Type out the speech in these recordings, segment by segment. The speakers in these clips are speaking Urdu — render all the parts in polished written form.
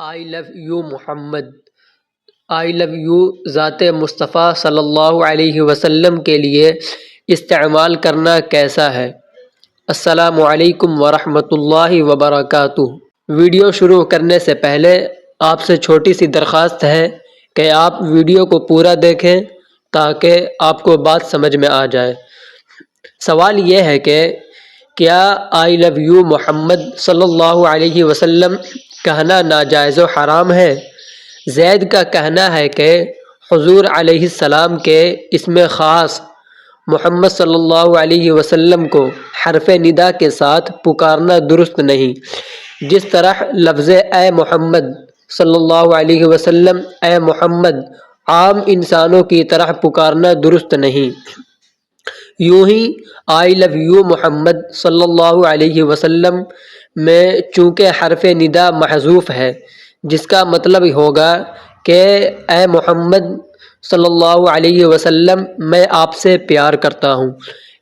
I love you Muhammad. I love you ذات مصطفیٰ صلی اللہ علیہ وسلم کے لیے استعمال کرنا کیسا ہے؟ السلام علیکم ورحمۃ اللہ وبرکاتہ۔ ویڈیو شروع کرنے سے پہلے آپ سے چھوٹی سی درخواست ہے کہ آپ ویڈیو کو پورا دیکھیں تاکہ آپ کو بات سمجھ میں آ جائے۔ سوال یہ ہے کہ کیا آئی لو یو محمد صلی اللہ علیہ وسلم کہنا ناجائز و حرام ہے؟ زید کا کہنا ہے کہ حضور علیہ السلام کے اسم خاص محمد صلی اللہ علیہ وسلم کو حرف ندا کے ساتھ پکارنا درست نہیں، جس طرح لفظ اے محمد صلی اللہ علیہ وسلم اے محمد عام انسانوں کی طرح پکارنا درست نہیں۔ یوں ہی آئی لو یو محمد صلی اللہ علیہ وسلم میں چونکہ حرف ندا محذوف ہے، جس کا مطلب ہوگا کہ اے محمد صلی اللہ علیہ وسلم میں آپ سے پیار کرتا ہوں،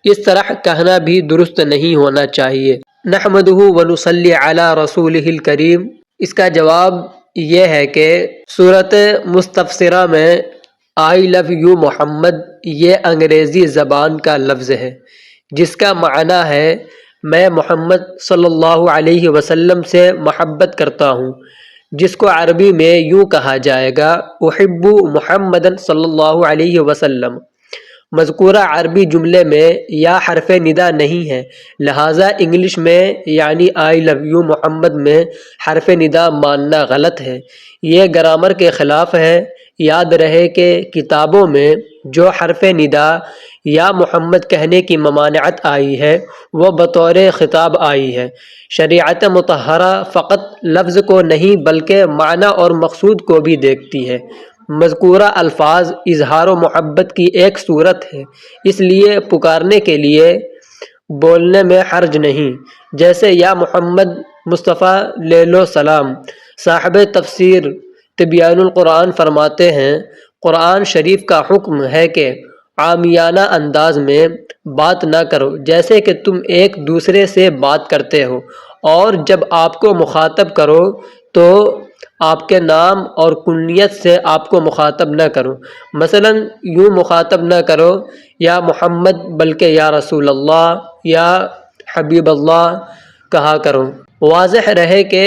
اس طرح کہنا بھی درست نہیں ہونا چاہیے۔ نحمدہ ونصلی علی رسولہ الکریم۔ اس کا جواب یہ ہے کہ سورۃ مستفسرہ میں آئی لو یو محمد یہ انگریزی زبان کا لفظ ہے جس کا معنی ہے میں محمد صلی اللہ علیہ وسلم سے محبت کرتا ہوں، جس کو عربی میں یوں کہا جائے گا احب محمدً صلی اللہ علیہ وسلم۔ مذکورہ عربی جملے میں یا حرف ندا نہیں ہے، لہٰذا انگلش میں یعنی آئی لو یو محمد میں حرف ندا ماننا غلط ہے، یہ گرامر کے خلاف ہے۔ یاد رہے کہ کتابوں میں جو حرف ندا یا محمد کہنے کی ممانعت آئی ہے وہ بطور خطاب آئی ہے۔ شریعت مطہرہ فقط لفظ کو نہیں بلکہ معنی اور مقصود کو بھی دیکھتی ہے۔ مذکورہ الفاظ اظہار و محبت کی ایک صورت ہے، اس لیے پکارنے کے لیے بولنے میں حرج نہیں، جیسے یا محمد مصطفیٰ لے لو سلام۔ صاحب تفسیر تبیان القرآن فرماتے ہیں قرآن شریف کا حکم ہے کہ عامیانہ انداز میں بات نہ کرو، جیسے کہ تم ایک دوسرے سے بات کرتے ہو، اور جب آپ کو مخاطب کرو تو آپ کے نام اور کنیت سے آپ کو مخاطب نہ کرو۔ مثلا یوں مخاطب نہ کرو یا محمد بلکہ یا رسول اللہ یا حبیب اللہ کہا کرو۔ واضح رہے کہ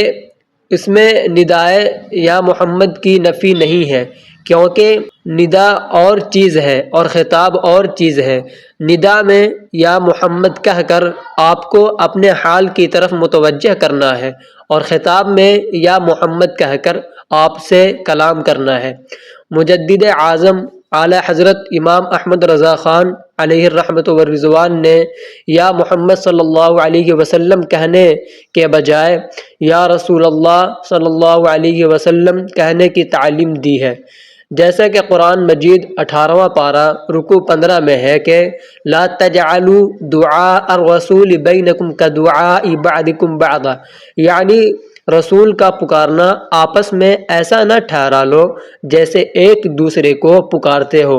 اس میں ندائے یا محمد کی نفی نہیں ہے، کیونکہ ندا اور چیز ہے اور خطاب اور چیز ہے۔ ندا میں یا محمد کہہ کر آپ کو اپنے حال کی طرف متوجہ کرنا ہے، اور خطاب میں یا محمد کہہ کر آپ سے کلام کرنا ہے۔ مجدد اعظم اعلیٰ حضرت امام احمد رضا خان علیہ الرحمۃ والرضوان نے یا محمد صلی اللہ علیہ وسلم کہنے کے بجائے یا رسول اللہ صلی اللہ علیہ وسلم کہنے کی تعلیم دی ہے، جیسا کہ قرآن مجید 18واں پارہ رکوع 15 میں ہے کہ لا تجعلوا دعاء الرسول بینکم کدعاء بعضکم بعضا، یعنی رسول کا پکارنا آپس میں ایسا نہ ٹھہرا لو جیسے ایک دوسرے کو پکارتے ہو،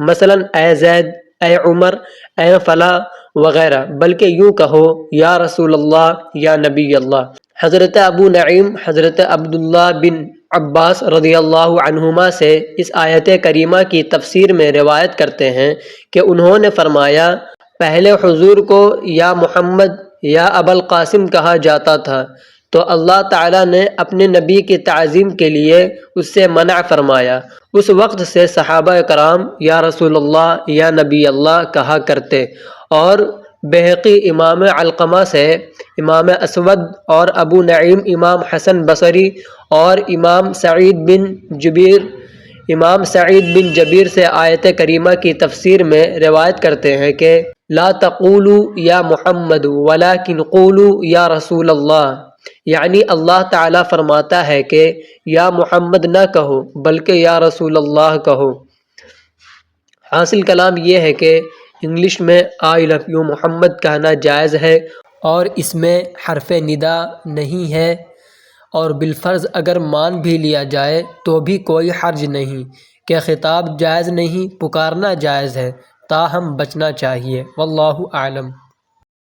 مثلا اے زید، اے عمر، اے فلاں وغیرہ، بلکہ یوں کہو یا رسول اللہ یا نبی اللہ۔ حضرت ابو نعیم حضرت عبداللہ بن عباس رضی اللہ عنہما سے اس آیت کریمہ کی تفسیر میں روایت کرتے ہیں کہ انہوں نے فرمایا پہلے حضور کو یا محمد یا ابو القاسم کہا جاتا تھا، تو اللہ تعالیٰ نے اپنے نبی کی تعظیم کے لیے اس سے منع فرمایا۔ اس وقت سے صحابہ کرام یا رسول اللہ یا نبی اللہ کہا کرتے، اور بہقی امام علقمہ سے امام اسود اور ابو نعیم امام حسن بصری اور امام سعید بن جبیر سے آیت کریمہ کی تفسیر میں روایت کرتے ہیں کہ لا تقولوا یا محمد ولکن قولوا یا رسول اللہ، یعنی اللہ تعالیٰ فرماتا ہے کہ یا محمد نہ کہو بلکہ یا رسول اللہ کہو۔ حاصل کلام یہ ہے کہ انگلش میں آئی لو یو محمد کہنا جائز ہے اور اس میں حرف ندا نہیں ہے، اور بالفرض اگر مان بھی لیا جائے تو بھی کوئی حرج نہیں کہ خطاب جائز نہیں، پکارنا جائز ہے، تاہم بچنا چاہیے۔ واللہ اعلم۔